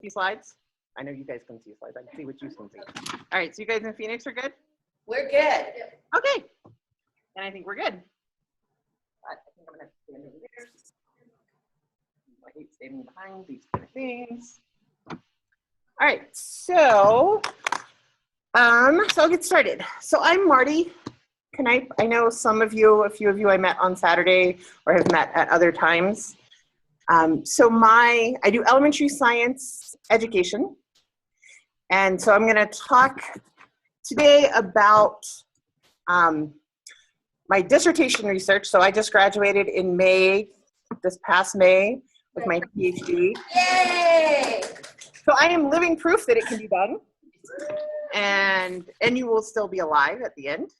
see slides? I know you guys can see slides. I can see what you can see. All right, so you guys in Phoenix are good? We're good. Okay. And I think we're good. I think I'm gonna stand over there. I hate standing behind these kind of things. All right, so I'll get started. So I'm Marti Canipe. I know some of you, a few of you I met on Saturday or have met at other times. So I do elementary science education. And so I'm gonna talk today about my dissertation research. So I just graduated in May, this past May, with my PhD. Yay! So I am living proof that it can be done. And you will still be alive at the end.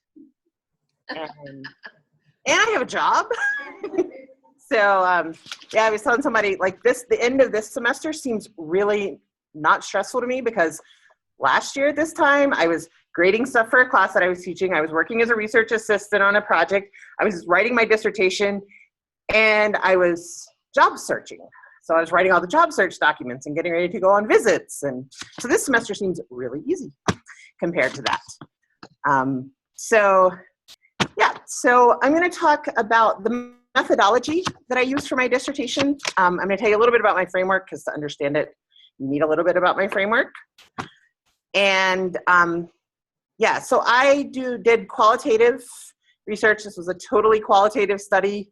And I have a job. So yeah, I was telling somebody like the end of this semester seems really not stressful to me because last year at this time, I was grading stuff for a class that I was teaching. I was working as a research assistant on a project. I was writing my dissertation and I was job searching. So I was writing all the job search documents and getting ready to go on visits. And so this semester seems really easy compared to that. So I'm going to talk about the methodology that I used for my dissertation. I'm going to tell you a little bit about my framework because to understand it, you need a little bit about my framework. And so I did qualitative research. This was a totally qualitative study,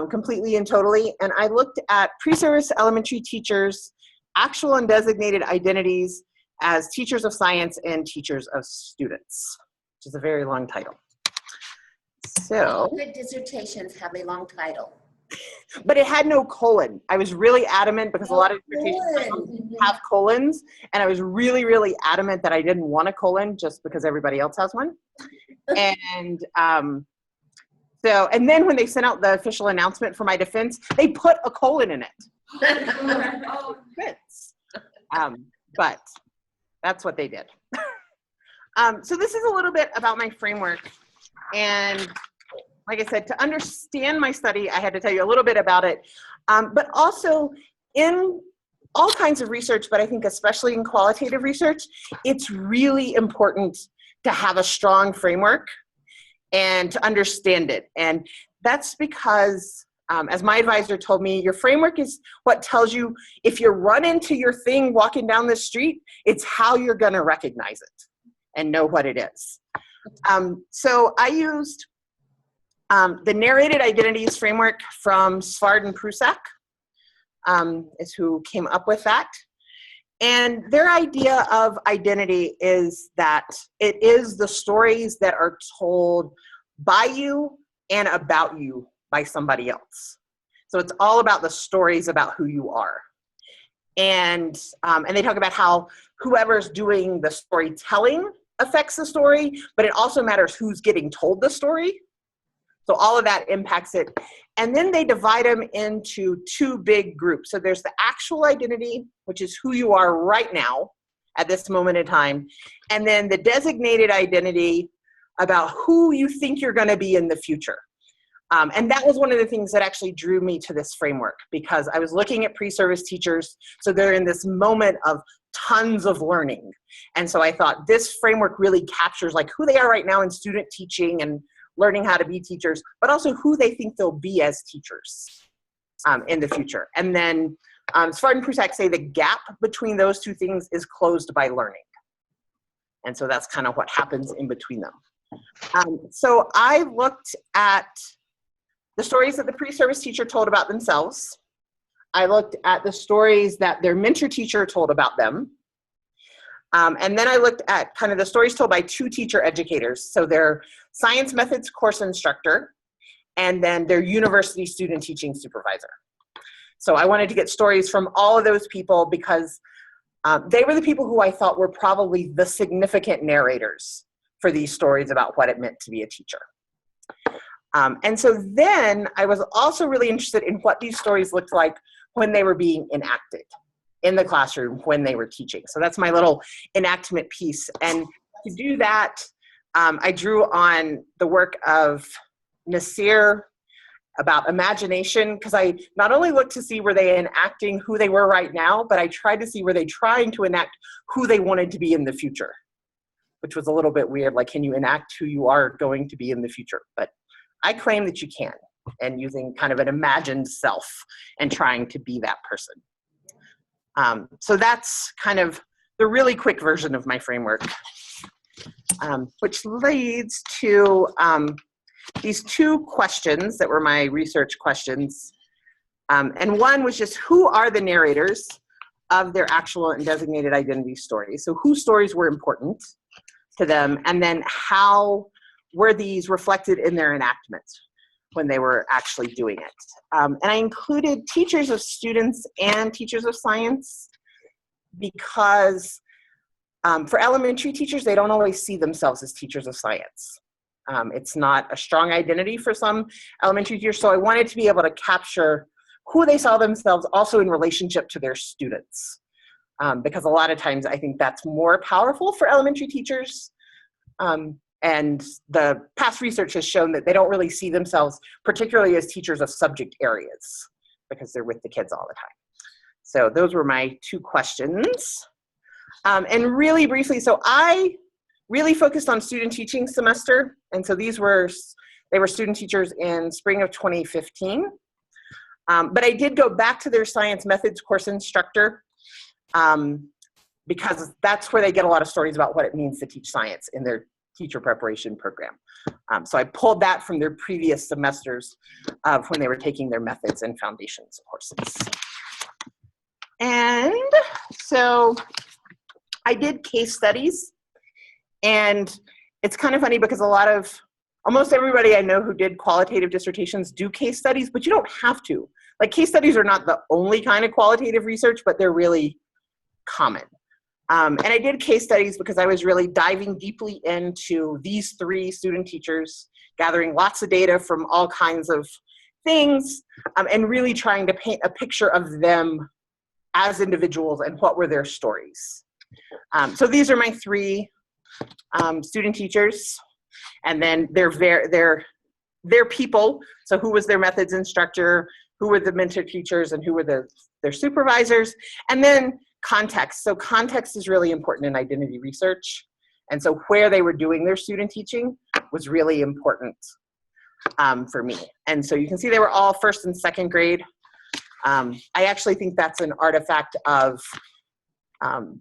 completely and totally. And I looked at pre-service elementary teachers' actual and designated identities as teachers of science and teachers of students, which is a very long title. So good dissertations have a long title. But it had no colon. I was really adamant because a lot of dissertations have colons, and I was really, really adamant that I didn't want a colon just because everybody else has one. And and then when they sent out the official announcement for my defense, they put a colon in it. Oh, but that's what they did. So this is a little bit about my framework. And like I said, to understand my study, I had to tell you a little bit about it, but also in all kinds of research, but I think especially in qualitative research, it's really important to have a strong framework and to understand it. And that's because, as my advisor told me, your framework is what tells you if you run into your thing walking down the street, it's how you're gonna recognize it and know what it is. So I used the narrated identities framework from Svard and Prusak is who came up with that. And their idea of identity is that it is the stories that are told by you and about you by somebody else. So it's all about the stories about who you are. And they talk about how whoever's doing the storytelling affects the story, but it also matters who's getting told the story. So all of that impacts it. And then they divide them into two big groups. So there's the actual identity, which is who you are right now at this moment in time. And then the designated identity about who you think you're going to be in the future. And that was one of the things that actually drew me to this framework because I was looking at pre-service teachers. So they're in this moment of tons of learning. And so I thought this framework really captures like who they are right now in student teaching and learning how to be teachers, but also who they think they'll be as teachers in the future. And then Svard and Prusak say the gap between those two things is closed by learning. And so that's kind of what happens in between them. So I looked at the stories that the pre-service teacher told about themselves. I looked at the stories that their mentor teacher told about them. And then I looked at kind of the stories told by two teacher educators. So their science methods course instructor, and then their university student teaching supervisor. So I wanted to get stories from all of those people because they were the people who I thought were probably the significant narrators for these stories about what it meant to be a teacher. And so then I was also really interested in what these stories looked like when they were being enacted in the classroom when they were teaching. So that's my little enactment piece. And to do that, I drew on the work of Nasir about imagination, because I not only looked to see were they enacting who they were right now, but I tried to see were they trying to enact who they wanted to be in the future, which was a little bit weird. Like, can you enact who you are going to be in the future? But I claim that you can, and using kind of an imagined self and trying to be that person. So that's kind of the really quick version of my framework, which leads to these two questions that were my research questions. And one was just, who are the narrators of their actual and designated identity stories? So whose stories were important to them, and then how were these reflected in their enactments when they were actually doing it? And I included teachers of students and teachers of science because for elementary teachers, they don't always see themselves as teachers of science. It's not a strong identity for some elementary teachers, so I wanted to be able to capture who they saw themselves also in relationship to their students. Because a lot of times I think that's more powerful for elementary teachers. And the past research has shown that they don't really see themselves, particularly as teachers of subject areas, because they're with the kids all the time. So those were my two questions. And really briefly, so I really focused on student teaching semester. And so they were student teachers in spring of 2015. But I did go back to their science methods course instructor because that's where they get a lot of stories about what it means to teach science in their teacher preparation program. So I pulled that from their previous semesters of when they were taking their methods and foundations courses. And so I did case studies, and it's kind of funny because almost everybody I know who did qualitative dissertations do case studies, but you don't have to. Like, case studies are not the only kind of qualitative research, but they're really common. And I did case studies because I was really diving deeply into these three student teachers, gathering lots of data from all kinds of things, and really trying to paint a picture of them as individuals and what were their stories. So these are my three student teachers, and then their people. So who was their methods instructor, who were the mentor teachers, and who were their supervisors, and then context. So context is really important in identity research. And so where they were doing their student teaching was really important for me. And so you can see they were all first and second grade. I actually think that's an artifact of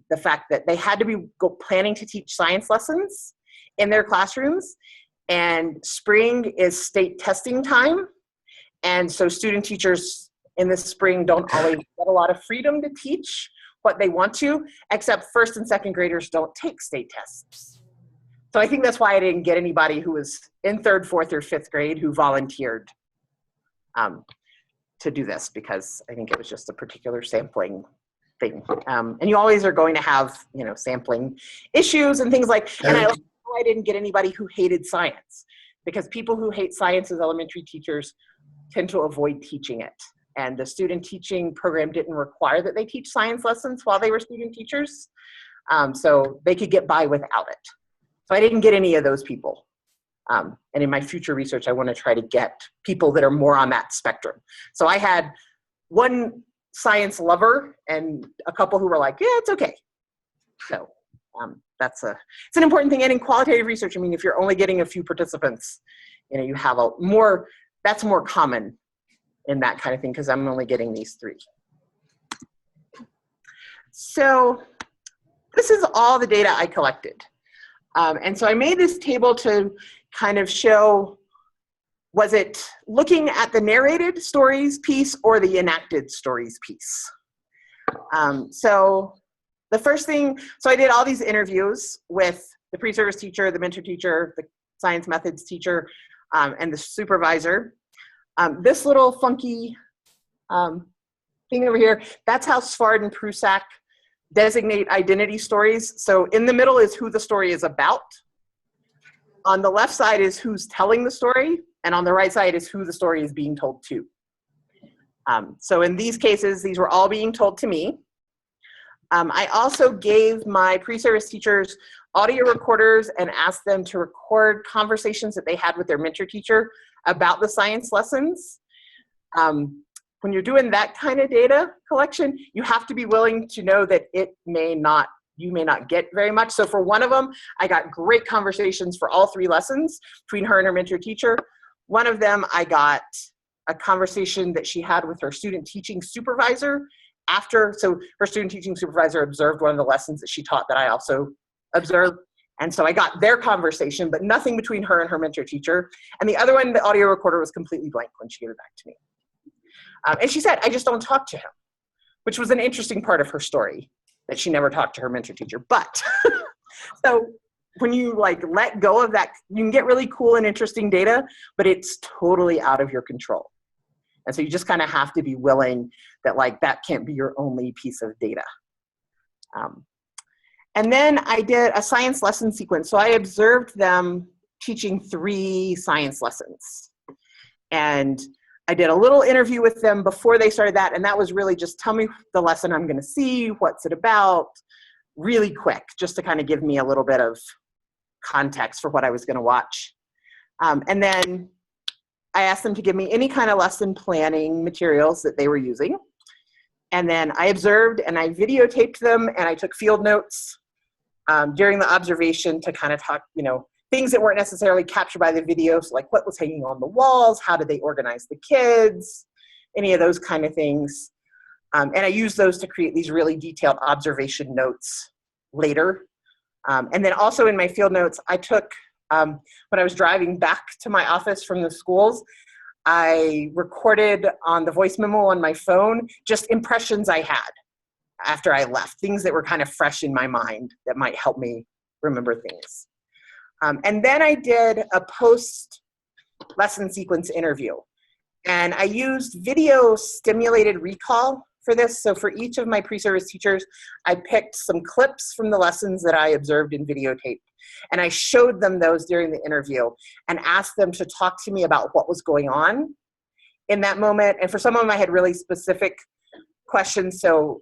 the fact that they had to be planning to teach science lessons in their classrooms, and spring is state testing time. And so student teachers in the spring don't always get a lot of freedom to teach what they want to, except first and second graders don't take state tests. So I think that's why I didn't get anybody who was in third, fourth, or fifth grade who volunteered to do this, because I think it was just a particular sampling thing. And you always are going to have, sampling issues and things like, and I didn't get anybody who hated science, because people who hate science as elementary teachers tend to avoid teaching it. And the student teaching program didn't require that they teach science lessons while they were student teachers. So they could get by without it. So I didn't get any of those people. And in my future research, I want to try to get people that are more on that spectrum. So I had one science lover and a couple who were like, yeah, it's okay. So it's an important thing. And in qualitative research, I mean, if you're only getting a few participants, you have that's more common in that kind of thing, because I'm only getting these three. So this is all the data I collected. And so I made this table to kind of show, was it looking at the narrated stories piece or the enacted stories piece? So the first thing, so I did all these interviews with the pre-service teacher, the mentor teacher, the science methods teacher, and the supervisor. This little funky thing over here, that's how Svard and Prusak designate identity stories. So in the middle is who the story is about. On the left side is who's telling the story, and on the right side is who the story is being told to. So in these cases, these were all being told to me. I also gave my pre-service teachers audio recorders and asked them to record conversations that they had with their mentor teacher about the science lessons. When you're doing that kind of data collection, you have to be willing to know that you may not get very much. So for one of them, I got great conversations for all 3 lessons between her and her mentor teacher. One of them, I got a conversation that she had with her student teaching supervisor so her student teaching supervisor observed one of the lessons that she taught that I also observed. And so I got their conversation, but nothing between her and her mentor teacher. And the other one, the audio recorder was completely blank when she gave it back to me. And she said, I just don't talk to him, which was an interesting part of her story, that she never talked to her mentor teacher. But so when you let go of that, you can get really cool and interesting data, but it's totally out of your control. And so you just kind of have to be willing that that can't be your only piece of data. And then I did a science lesson sequence. So I observed them teaching 3 science lessons. And I did a little interview with them before they started that, and that was really just tell me the lesson I'm going to see, what's it about, really quick, just to kind of give me a little bit of context for what I was going to watch. And then I asked them to give me any kind of lesson planning materials that they were using. And then I observed and I videotaped them, and I took field notes during the observation to kind of talk, things that weren't necessarily captured by the video, so what was hanging on the walls, how did they organize the kids, any of those kind of things. And I used those to create these really detailed observation notes later. And then also in my field notes, I took, when I was driving back to my office from the schools, I recorded on the voice memo on my phone just impressions I had after I left, things that were kind of fresh in my mind that might help me remember things. And then I did a post-lesson sequence interview. And I used video stimulated recall for this. So for each of my pre-service teachers, I picked some clips from the lessons that I observed and videotaped. And I showed them those during the interview and asked them to talk to me about what was going on in that moment. And for some of them, I had really specific questions. So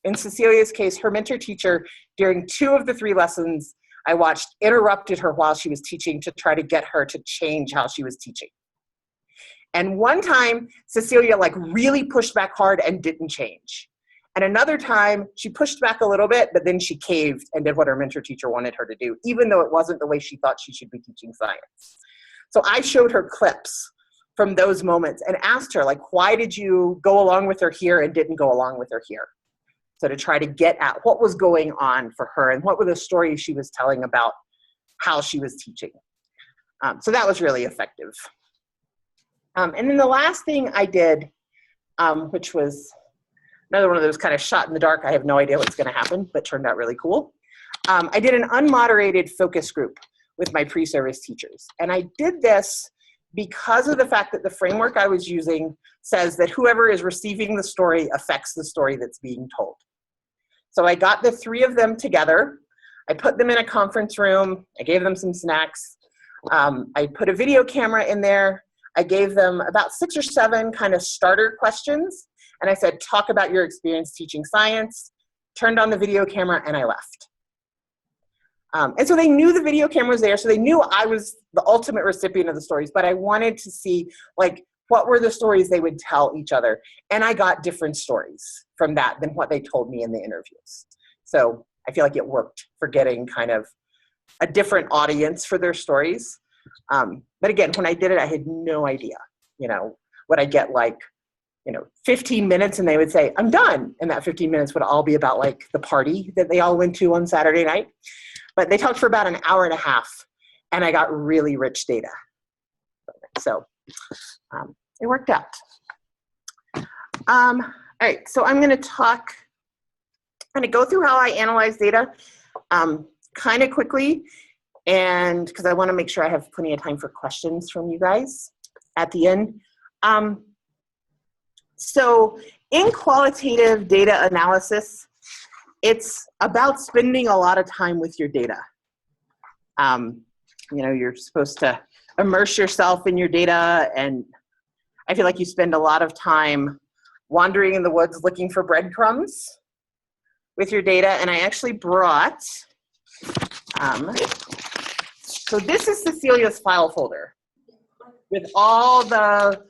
in Cecilia's case, her mentor teacher, during 2 of the 3 lessons I watched, interrupted her while she was teaching to try to get her to change how she was teaching. And one time, Cecilia really pushed back hard and didn't change. And another time, she pushed back a little bit, but then she caved and did what her mentor teacher wanted her to do, even though it wasn't the way she thought she should be teaching science. So I showed her clips from those moments and asked her, why did you go along with her here and didn't go along with her here? So to try to get at what was going on for her and what were the stories she was telling about how she was teaching. So that was really effective. And then the last thing I did, which was another one of those kind of shot in the dark, I have no idea what's going to happen, but turned out really cool. I did an unmoderated focus group with my pre-service teachers. And I did this because of the fact that the framework I was using says that whoever is receiving the story affects the story that's being told. So I got the 3 of them together. I put them in a conference room. I gave them some snacks. I put a video camera in there. I gave them about 6 or 7 kind of starter questions. And I said, talk about your experience teaching science, turned on the video camera, and I left. And so they knew the video camera was there, so they knew I was the ultimate recipient of the stories, but I wanted to see what were the stories they would tell each other. And I got different stories from that than what they told me in the interviews. So I feel like it worked for getting kind of a different audience for their stories. But again, when I did it, I had no idea, would I get 15 minutes and they would say, I'm done. And that 15 minutes would all be about the party that they all went to on Saturday night. But they talked for about an hour and a half and I got really rich data. So it worked out. All right, so I'm going to go through how I analyze data kind of quickly, and because I want to make sure I have plenty of time for questions from you guys at the end. So in qualitative data analysis, it's about spending a lot of time with your data. You're supposed to immerse yourself in your data, and I feel like you spend a lot of time wandering in the woods looking for breadcrumbs with your data. And I actually brought, so this is Cecilia's file folder with all the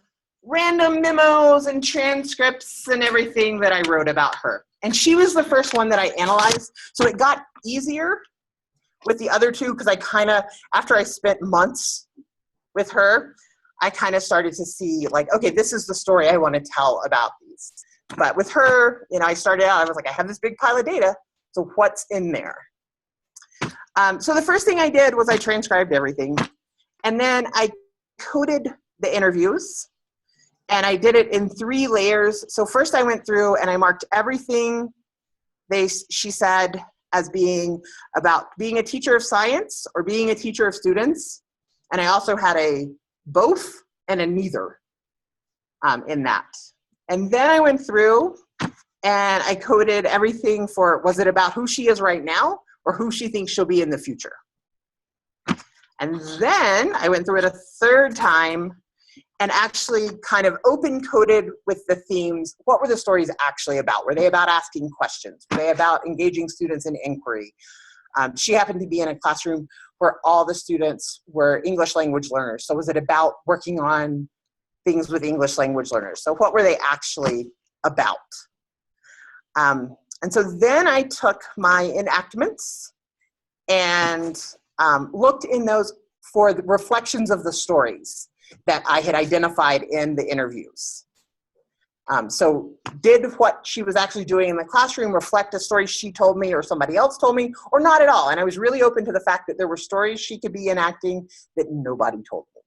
random memos and transcripts and everything that I wrote about her. And she was the first one that I analyzed. So it got easier with the other two because I kind of, after I spent months with her, I kind of started to see like, okay, this is the story I want to tell about these. But with her, you know, I started out, I was like, I have this big pile of data. So what's in there? So the first thing I did was I transcribed everything. And then I coded the interviews. And I did it in 3 layers. So first I went through and I marked everything she said as being about being a teacher of science or being a teacher of students. And I also had a both and a neither in that. And then I went through and I coded everything for, was it about who she is right now or who she thinks she'll be in the future? And then I went through it a 3rd time and actually kind of open coded with the themes. What were the stories actually about? Were they about asking questions? Were they about engaging students in inquiry? She happened to be in a classroom where all the students were English language learners. So was it about working on things with English language learners? So what were they actually about? And so then I took my enactments and looked in those for the reflections of the stories that I had identified in the interviews. So did what she was actually doing in the classroom reflect a story she told me or somebody else told me, or not at all? And I was really open to the fact that there were stories she could be enacting that nobody told me,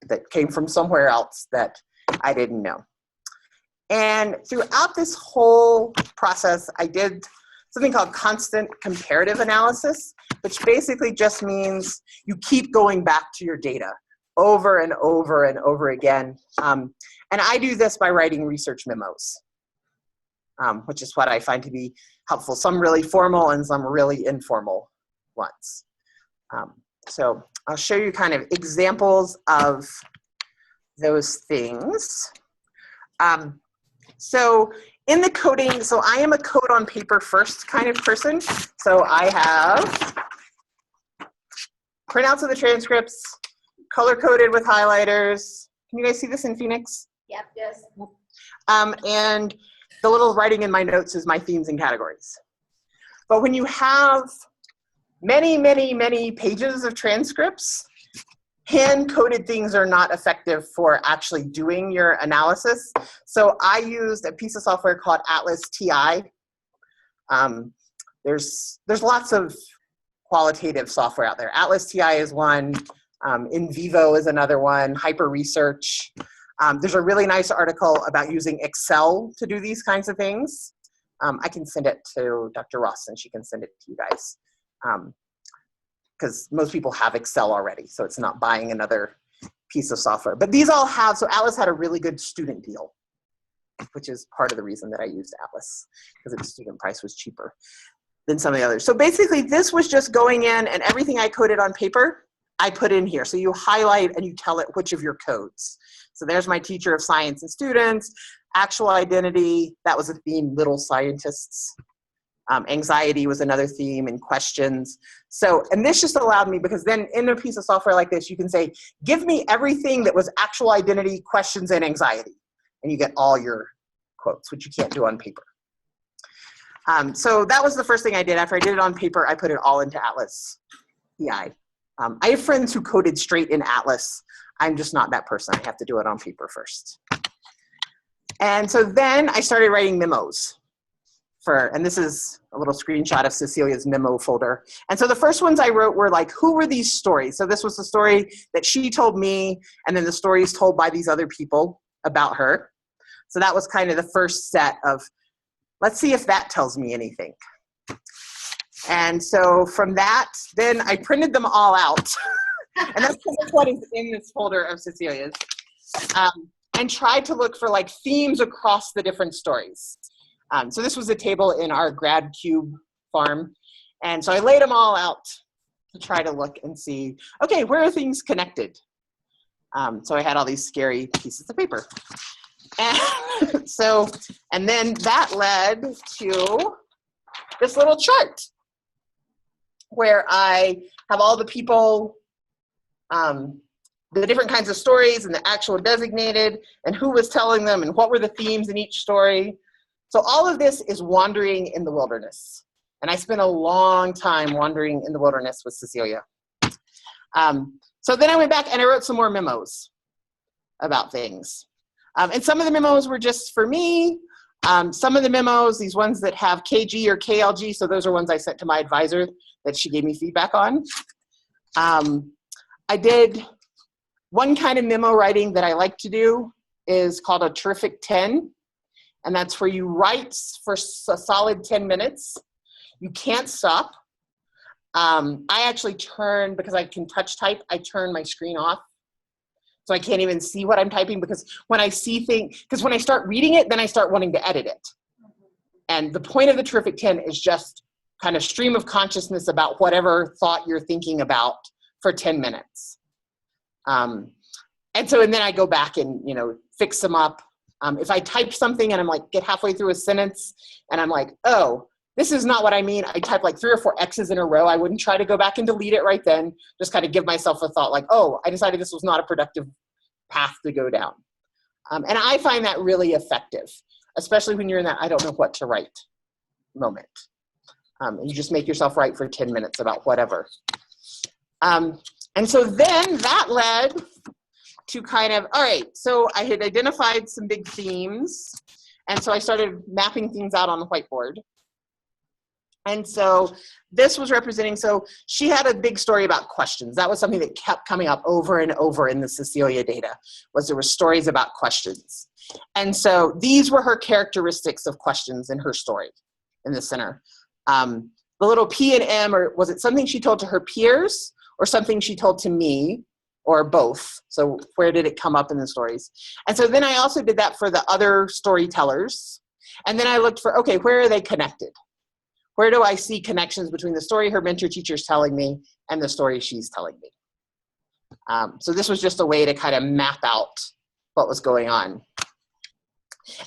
that came from somewhere else that I didn't know. And throughout this whole process, I did something called constant comparative analysis, which basically just means you keep going back to your data over and over and over again. And I do this by writing research memos, which is what I find to be helpful. Some really formal and some really informal ones. So I'll show you kind of examples of those things. So in the coding, so I am a code on paper first kind of person. So I have printouts of the transcripts, color-coded with highlighters. Can you guys see this in Phoenix? Yep, yes. And the little writing in my notes is my themes and categories. But when you have many, many, many pages of transcripts, hand-coded things are not effective for actually doing your analysis. So I used a piece of software called Atlas TI. There's lots of qualitative software out there. Atlas TI is one. In Vivo is another one. Hyper Research. There's a really nice article about using Excel to do these kinds of things. I can send it to Dr. Ross and she can send it to you guys. Because most people have Excel already, so it's not buying another piece of software. But these all have, so Atlas had a really good student deal, which is part of the reason that I used Atlas, because its student price was cheaper than some of the others. So basically this was just going in and everything I coded on paper, I put in here. So you highlight and you tell it which of your codes. So there's my teacher of science and students, actual identity, that was a theme, little scientists. Anxiety was another theme, and questions. So, and this just allowed me, because then in a piece of software like this, you can say, give me everything that was actual identity, questions, and anxiety. And you get all your quotes, which you can't do on paper. So that was the first thing I did. After I did it on paper, I put it all into Atlas TI. I have friends who coded straight in Atlas. I'm just not that person. I have to do it on paper first. And so then I started writing memos. And this is a little screenshot of Cecilia's memo folder. And so the first ones I wrote were like, who were these stories? So this was the story that she told me, and then the stories told by these other people about her. So that was kind of the first set of, let's see if that tells me anything. And so from that, then I printed them all out. And that's what is in this folder of Cecilia's. And tried to look for like themes across the different stories. So this was a table in our grad cube farm. And so I laid them all out to try to look and see, okay, where are things connected? So I had all these scary pieces of paper. And so, and then that led to this little chart where I have all the people the different kinds of stories and the actual designated and who was telling them and what were the themes in each story. So all of this is wandering in the wilderness. And I spent a long time wandering in the wilderness with Cecilia. So then I went back and I wrote some more memos about things. And some of the memos were just for me. Some of the memos, these ones that have KG or KLG, so those are ones I sent to my advisor that she gave me feedback on. I did one kind of memo writing that I like to do is called a terrific 10. And that's where you write for a solid 10 minutes. You can't stop. I actually turn, because I can touch type, I turn my screen off. So I can't even see what I'm typing, because when I see things, because when I start reading it, then I start wanting to edit it. And the point of the terrific 10 is just kind of stream of consciousness about whatever thought you're thinking about for 10 minutes. And then I go back and, fix them up. If I type something and I'm like, get halfway through a sentence and I'm like, oh, this is not what I mean. I type like 3 or 4 X's in a row. I wouldn't try to go back and delete it right then. Just kind of give myself a thought like, oh, I decided this was not a productive path to go down. And I find that really effective, especially when you're in that I don't know what to write moment. And you just make yourself write for 10 minutes about whatever. And so then that led to kind of, all right, so I had identified some big themes. And so I started mapping things out on the whiteboard. And so this was representing, so she had a big story about questions. That was something that kept coming up over and over in the Cecilia data, was there were stories about questions. And so these were her characteristics of questions in her story in the center. The little P and M, or was it something she told to her peers or something she told to me, or both? So where did it come up in the stories? And so then I also did that for the other storytellers. And then I looked for, okay, where are they connected? Where do I see connections between the story her mentor teacher's telling me and the story she's telling me? So this was just a way to kind of map out what was going on.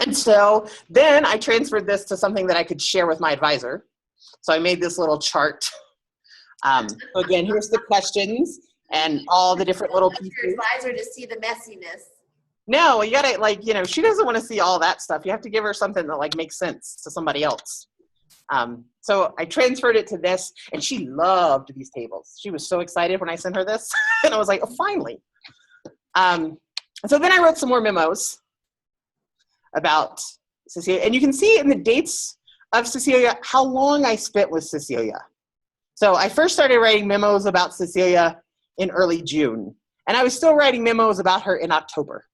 And so then I transferred this to something that I could share with my advisor. So I made this little chart. So again, here's the questions and all the different little pieces. Your advisor to see the messiness. No, you gotta she doesn't want to see all that stuff. You have to give her something that makes sense to somebody else. So I transferred it to this, and she loved these tables. She was so excited when I sent her this, and I was like, oh, finally. So then I wrote some more memos about Cecilia, and you can see in the dates of Cecilia how long I spent with Cecilia. So I first started writing memos about Cecilia in early June, and I was still writing memos about her in October.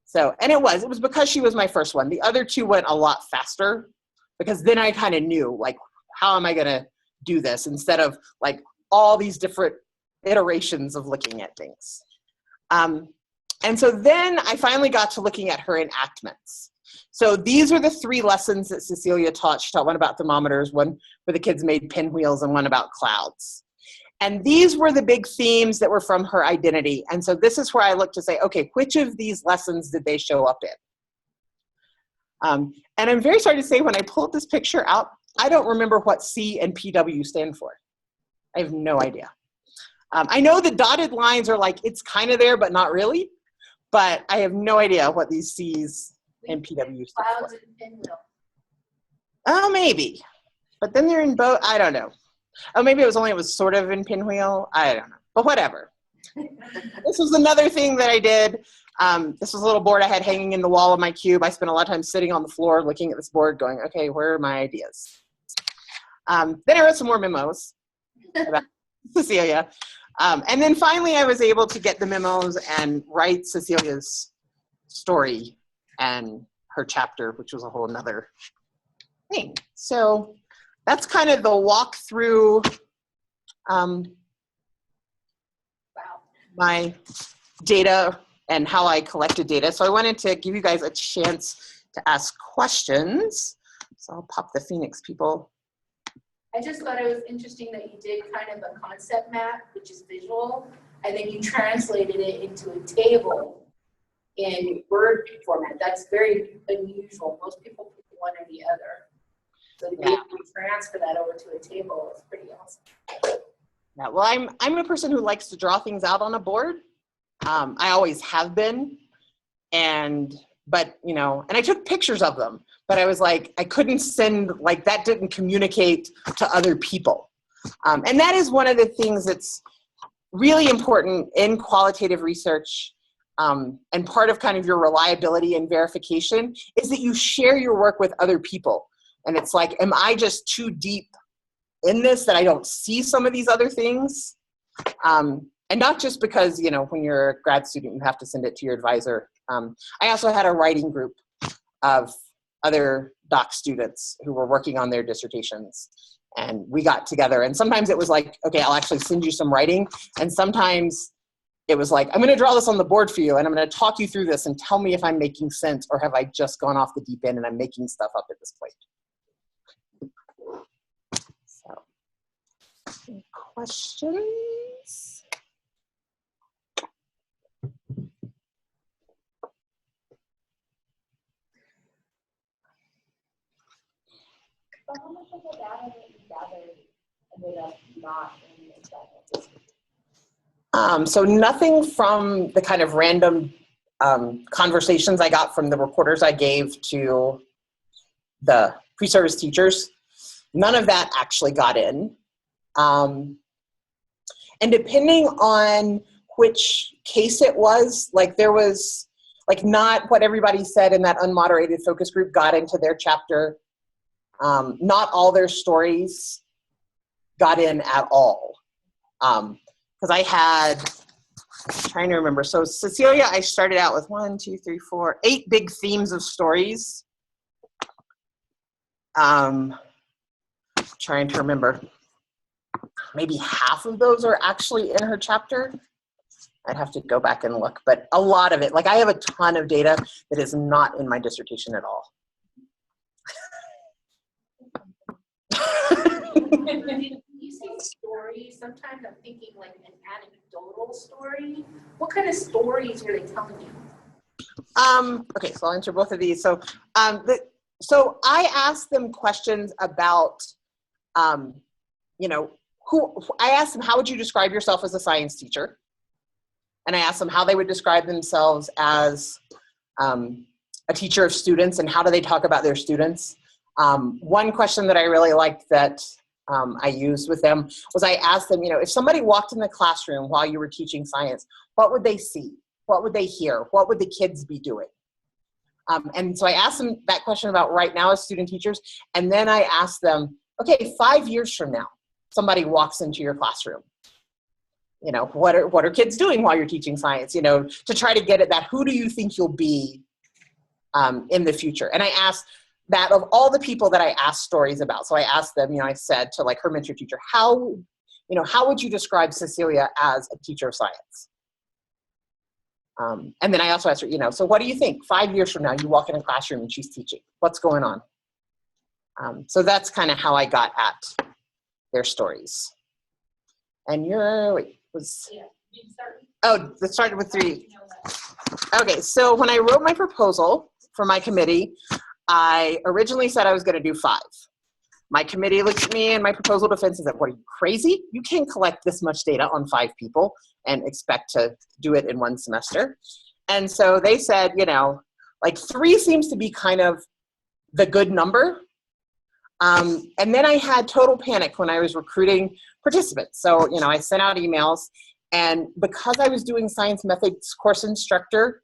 So, and it was because she was my first one. The other two went a lot faster, because then I kind of knew, how am I going to do this instead of all these different iterations of looking at things. And so then I finally got to looking at her enactments. So these are the 3 lessons that Cecilia taught. She taught one about thermometers, one where the kids made pinwheels, and one about clouds. And these were the big themes that were from her identity. And so this is where I look to say, okay, which of these lessons did they show up in? And I'm very sorry to say, when I pulled this picture out, I don't remember what C and PW stand for. I have no idea. I know the dotted lines are it's kind of there, but not really. But I have no idea what these C's and PW stand Clouds for. and pinwheel. Oh, maybe. But then they're in both. I don't know. Oh, maybe it was sort of in pinwheel. I don't know. But whatever. This was another thing that I did. This was a little board I had hanging in the wall of my cube. I spent a lot of time sitting on the floor looking at this board going, okay, where are my ideas? Then I wrote some more memos about Cecilia. And then finally I was able to get the memos and write Cecilia's story and her chapter, which was a whole nother thing. So that's kind of the walk through my data and how I collected data. So I wanted to give you guys a chance to ask questions. So I'll pop the Phoenix people. I just thought it was interesting that you did kind of a concept map, which is visual, and then you translated it into a table in Word format. That's very unusual. Most people pick one or the other. So to be able to transfer that over to a table is pretty awesome. Yeah, well, I'm a person who likes to draw things out on a board. I always have been. But, you know, and I took pictures of them, but I was like, I couldn't send, like, that didn't communicate to other people. And that is one of the things that's really important in qualitative research, and part of kind of your reliability and verification is that you share your work with other people. And it's like, am I just too deep in this that I don't see some of these other things? And not just because, you know, when you're a grad student, you have to send it to your advisor. I also had a writing group of other doc students who were working on their dissertations. And we got together, and sometimes it was like, okay, I'll actually send you some writing. And sometimes it was like, I'm going to draw this on the board for you, and I'm going to talk you through this and tell me if I'm making sense, or have I just gone off the deep end and I'm making stuff up at this point. So, any questions? So how much of the data that you gathered ended up not in the example? So nothing from the kind of random conversations I got from the reporters I gave to the pre-service teachers, none of that actually got in. And depending on which case it was, like there was, like not what everybody said in that unmoderated focus group got into their chapter. Not all their stories got in at all. Because I had, I'm trying to remember. So Cecilia, I started out with 8 big themes of stories. Trying to remember. Maybe half of those are actually in her chapter. I'd have to go back and look, but a lot of it, like I have a ton of data that is not in my dissertation at all. When you say story, sometimes I'm thinking like an anecdotal story. What kind of stories were they telling you? Okay, so I'll answer both of these. So, so I asked them questions about, you know, I asked them, how would you describe yourself as a science teacher? And I asked them how they would describe themselves as a teacher of students, and how do they talk about their students? One question that I really liked that I used with them was I asked them, you know, if somebody walked in the classroom while you were teaching science, what would they see? What would they hear? What would the kids be doing? And so I asked them that question about right now as student teachers, and then I asked them, okay, 5 years from now, somebody walks into your classroom. You know, what are kids doing while you're teaching science? You know, to try to get at that, who do you think you'll be in the future? And I asked that of all the people that I asked stories about. So I asked them, you know, I said to like her mentor teacher, how would you describe Cecilia as a teacher of science? And then I also asked her, you know, so what do you think 5 years from now, you walk in a classroom and she's teaching, what's going on? So that's kind of how I got at their stories. And it started with 3. Okay, so when I wrote my proposal for my committee, I originally said I was going to do 5. My committee looked at me and my proposal defense and said, what, are you crazy? You can't collect this much data on 5 people and expect to do it in 1 semester. And so they said, you know, like 3 seems to be kind of the good number. And then I had total panic when I was recruiting participants. So, you know, I sent out emails, and because I was doing science methods course instructor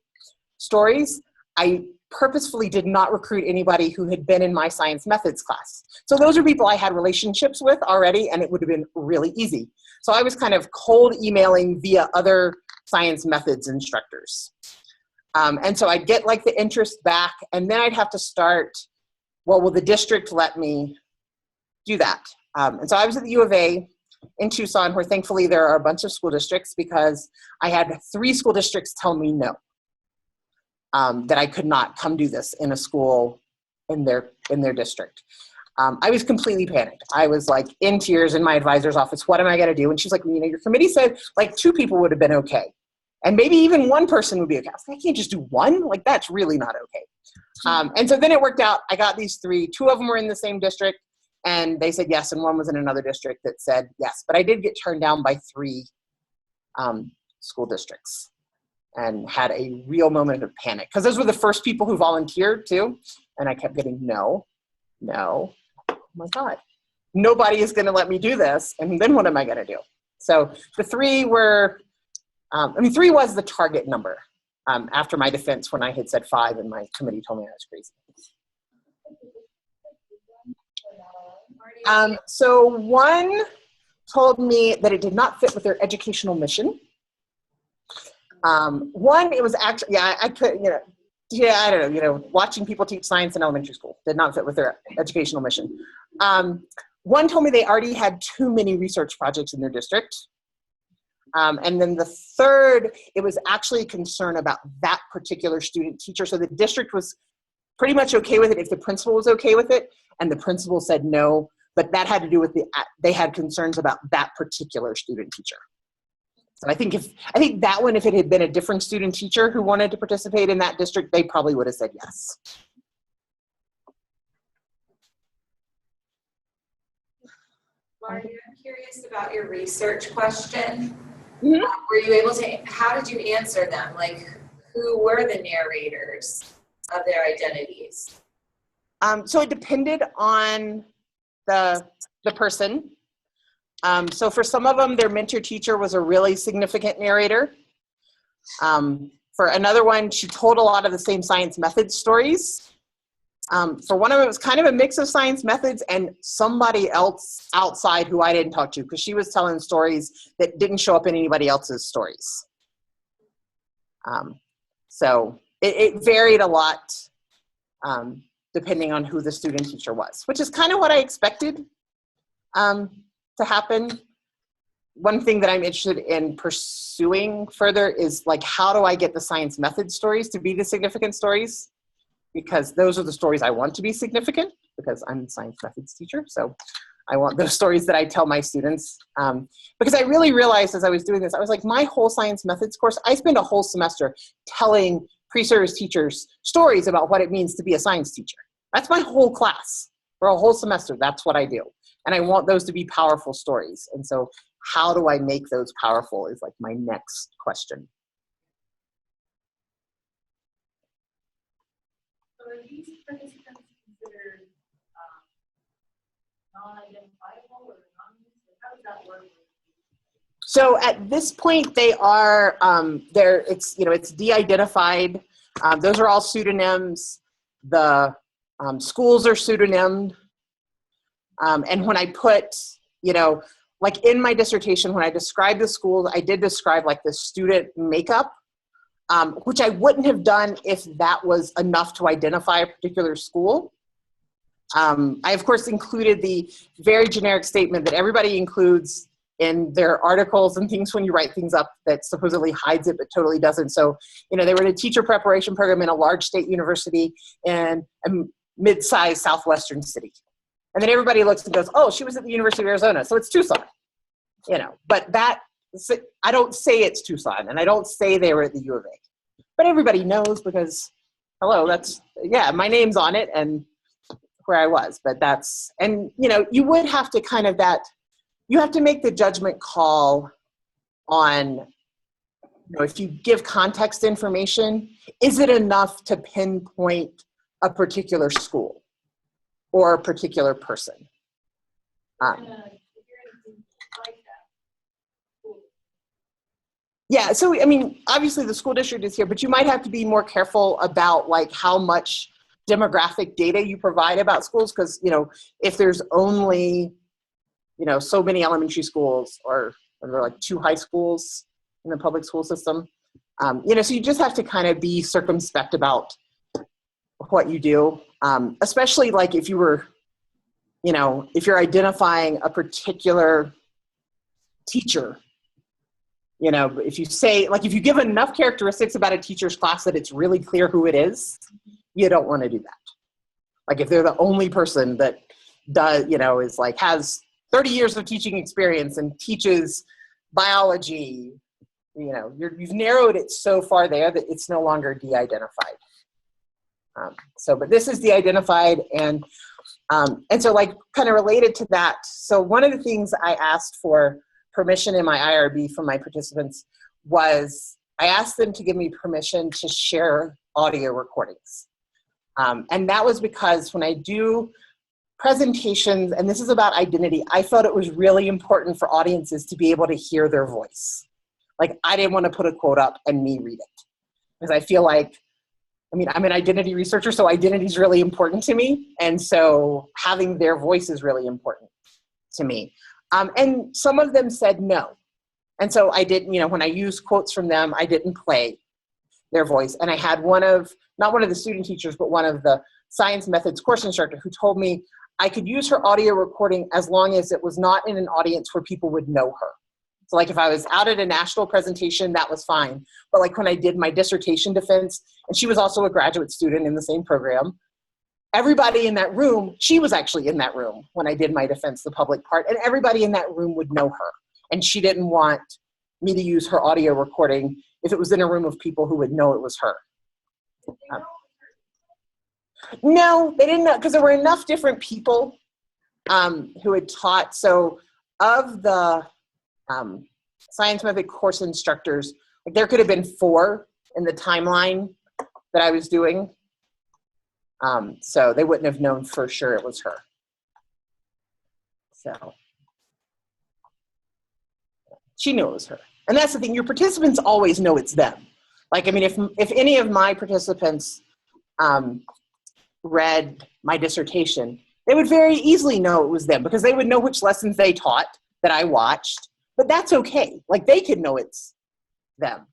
stories, I purposefully did not recruit anybody who had been in my science methods class. So those are people I had relationships with already, and it would have been really easy. So I was kind of cold emailing via other science methods instructors. And so I'd get like the interest back, and then I'd have to start, well, will the district let me do that? And so I was at the U of A in Tucson, where thankfully there are a bunch of school districts, because I had 3 school districts tell me no, that I could not come do this in a school in their district. I was completely panicked. I was like in tears in my advisor's office. What am I going to do? And she's like, you know, your committee said like 2 people would have been okay. And maybe even 1 person would be okay. I was like, I can't just do 1? Like, that's really not okay. And so then it worked out. I got these 3. 2 of them were in the same district, and they said yes, and 1 was in another district that said yes. But I did get turned down by 3 school districts. and had a real moment of panic. Because those were the first people who volunteered too. And I kept getting no. Oh my God, nobody is going to let me do this. And then what am I going to do? So the 3 were, 3 was the target number after my defense when I had said 5 and my committee told me I was crazy. So 1 told me that it did not fit with their educational mission. 1, it was actually, yeah, I could, I don't know, watching people teach science in elementary school did not fit with their educational mission. 1 told me they already had too many research projects in their district. And then the 3rd, it was actually a concern about that particular student teacher. So the district was pretty much okay with it if the principal was okay with it, and the principal said no, but that had to do with they had concerns about that particular student teacher. So I think that one, if it had been a different student teacher who wanted to participate in that district, they probably would have said yes. Marty, I'm curious about your research question. Mm-hmm. Were you able to, how did you answer them? Like, who were the narrators of their identities? So it depended on the person. So for some of them, their mentor teacher was a really significant narrator. For another one, she told a lot of the same science methods stories. For one of them, it was kind of a mix of science methods and somebody else outside who I didn't talk to, because she was telling stories that didn't show up in anybody else's stories. So it varied a lot depending on who the student teacher was, which is kind of what I expected to happen. One thing that I'm interested in pursuing further is like, how do I get the science method stories to be the significant stories? Because those are the stories I want to be significant, because I'm a science methods teacher. So I want those stories that I tell my students. Because I really realized as I was doing this, I was like, my whole science methods course, I spend a whole semester telling pre-service teachers stories about what it means to be a science teacher. That's my whole class for a whole semester. That's what I do. And I want those to be powerful stories. And so how do I make those powerful is like my next question. So are these participants considered non-identifiable or anonymous? How does that work? So at this point, they are, it's de-identified. Those are all pseudonyms. The schools are pseudonymed. And when I put, like in my dissertation, when I described the schools, I did describe like the student makeup, which I wouldn't have done if that was enough to identify a particular school. I, of course, included the very generic statement that everybody includes in their articles and things when you write things up that supposedly hides it but totally doesn't. So, they were in a teacher preparation program in a large state university in a mid-sized southwestern city. And then everybody looks and goes, oh, she was at the University of Arizona, so it's Tucson. But that, I don't say it's Tucson, and I don't say they were at the U of A. But everybody knows because, hello, my name's on it and where I was. But that's, and you would have to kind of you have to make the judgment call on, if you give context information, is it enough to pinpoint a particular school or a particular person? Yeah, so obviously the school district is here, but you might have to be more careful about like how much demographic data you provide about schools, because if there's only so many elementary schools, or are there like 2 high schools in the public school system, so you just have to kind of be circumspect about what you do, especially like if you were, if you're identifying a particular teacher. If you say, like, if you give enough characteristics about a teacher's class that it's really clear who it is, you don't want to do that. Like if they're the only person that does, is like, has 30 years of teaching experience and teaches biology, you've narrowed it so far there that it's no longer de-identified. But this is de-identified, and so like kind of related to that. So one of the things I asked for permission in my IRB from my participants was I asked them to give me permission to share audio recordings. And that was because when I do presentations, and this is about identity, I felt it was really important for audiences to be able to hear their voice. Like, I didn't want to put a quote up and me read it. Because I feel like, I mean, I'm an identity researcher, so identity is really important to me. And so having their voice is really important to me. And some of them said no. And so I didn't, you know, when I used quotes from them, I didn't play their voice. And I had not one of the student teachers, but one of the science methods course instructor who told me I could use her audio recording as long as it was not in an audience where people would know her. So like if I was out at a national presentation, that was fine. But like when I did my dissertation defense, and she was also a graduate student in the same program, everybody in that room, she was actually in that room when I did my defense, the public part, and everybody in that room would know her. And she didn't want me to use her audio recording if it was in a room of people who would know it was her. No, they didn't know, because there were enough different people who had taught. So of the science method course instructors, like there could have been 4 in the timeline that I was doing. So they wouldn't have known for sure it was her. So she knew it was her. And that's the thing, your participants always know it's them. Like, I mean, if any of my participants read my dissertation, they would very easily know it was them because they would know which lessons they taught that I watched, but that's okay. Like, they could know it's them.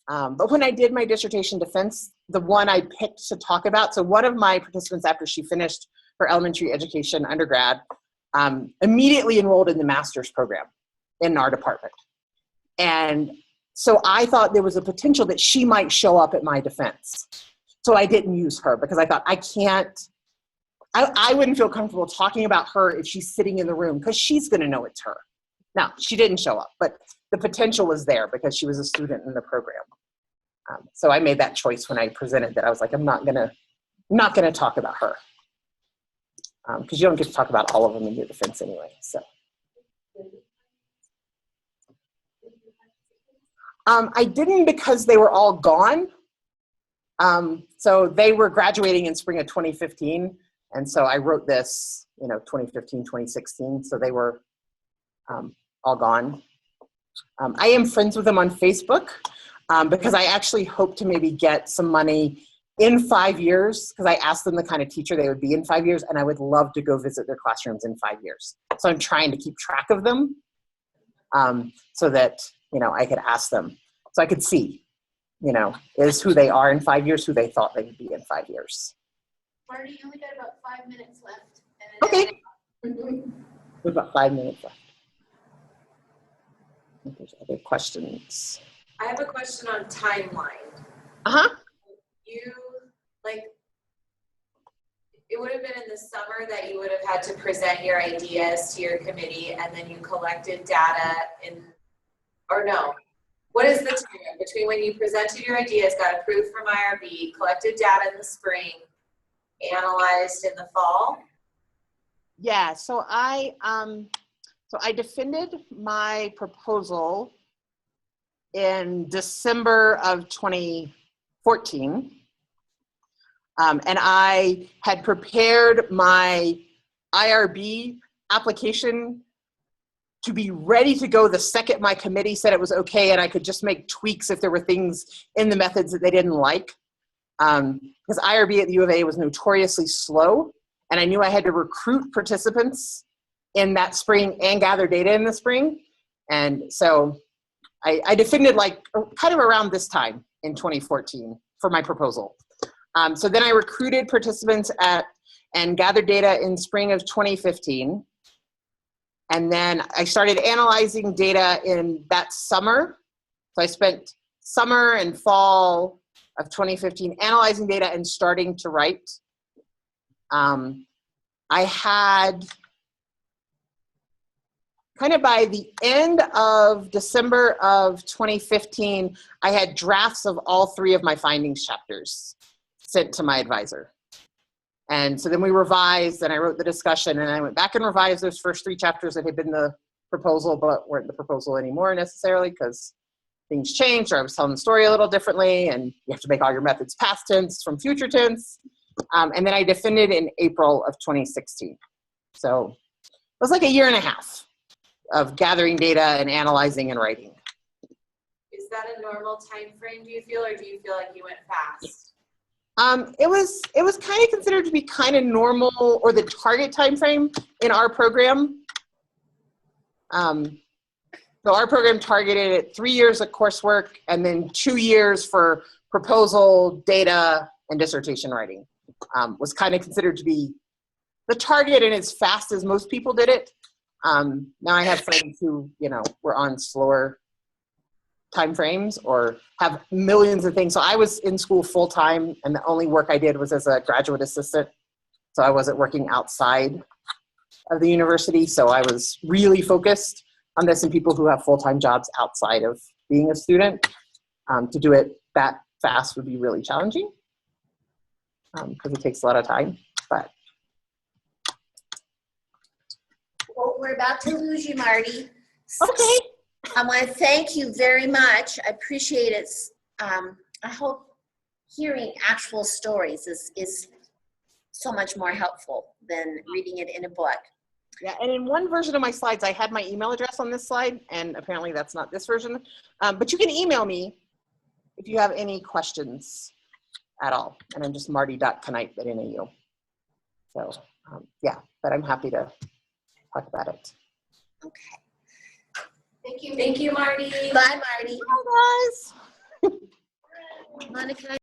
But when I did my dissertation defense, the one I picked to talk about, so one of my participants after she finished her elementary education undergrad, immediately enrolled in the master's program in our department. And so I thought there was a potential that she might show up at my defense. So I didn't use her because I thought I wouldn't feel comfortable talking about her if she's sitting in the room because she's going to know it's her. Now, she didn't show up, but the potential was there because she was a student in the program. So I made that choice when I presented that. I was like, I'm not gonna talk about her because you don't get to talk about all of them in your defense anyway. So. I didn't because they were all gone. So they were graduating in spring of 2015. And so I wrote this, 2015, 2016. So they were all gone. I am friends with them on Facebook because I actually hope to maybe get some money in 5 years because I asked them the kind of teacher they would be in 5 years, and I would love to go visit their classrooms in 5 years. So I'm trying to keep track of them so that, I could ask them. So I could see, is who they are in 5 years, who they thought they would be in 5 years. Marty, you only got about 5 minutes left. Okay. We've got 5 minutes left. I think there's other questions. I have a question on timeline. It would have been in the summer that you would have had to present your ideas to your committee, and then you collected data what is the time between when you presented your ideas, got approved from IRB, collected data in the spring, analyzed in the fall? Yeah, so I defended my proposal in December of 2014. And I had prepared my IRB application to be ready to go the second my committee said it was okay and I could just make tweaks if there were things in the methods that they didn't like. Because IRB at the U of A was notoriously slow, and I knew I had to recruit participants in that spring and gather data in the spring. And so I defended kind of around this time in 2014 for my proposal. So then I recruited participants and gathered data in spring of 2015. And then I started analyzing data in that summer. So I spent summer and fall of 2015 analyzing data and starting to write. I had kind of by the end of December of 2015, I had drafts of all 3 of my findings chapters sent to my advisor. And so then we revised, and I wrote the discussion, and I went back and revised those first 3 chapters that had been the proposal, but weren't the proposal anymore necessarily, because things changed, or I was telling the story a little differently, and you have to make all your methods past tense from future tense. And then I defended in April of 2016. So it was like a year and a half of gathering data and analyzing and writing. Is that a normal time frame, do you feel, or do you feel like you went fast? It was kind of considered to be kind of normal, or the target time frame in our program. So our program targeted at 3 years of coursework and then 2 years for proposal, data, and dissertation writing. Was kind of considered to be the target, and as fast as most people did it. Now I have friends who, were on slower time frames or have millions of things. So I was in school full time, and the only work I did was as a graduate assistant. So I wasn't working outside of the university. So I was really focused on this, and people who have full-time jobs outside of being a student, to do it that fast would be really challenging because it takes a lot of time. But Well, we're about to lose you, Marty. okay. I want to thank you very much. I appreciate it. I hope hearing actual stories is so much more helpful than reading it in a book. Yeah, and in one version of my slides, I had my email address on this slide, and apparently that's not this version. But you can email me if you have any questions at all. And I'm just marty.canipe@NAU. So yeah, but I'm happy to talk about it. Okay. Thank you. Thank you, Marty. Bye, Marty. Bye, guys. Monica.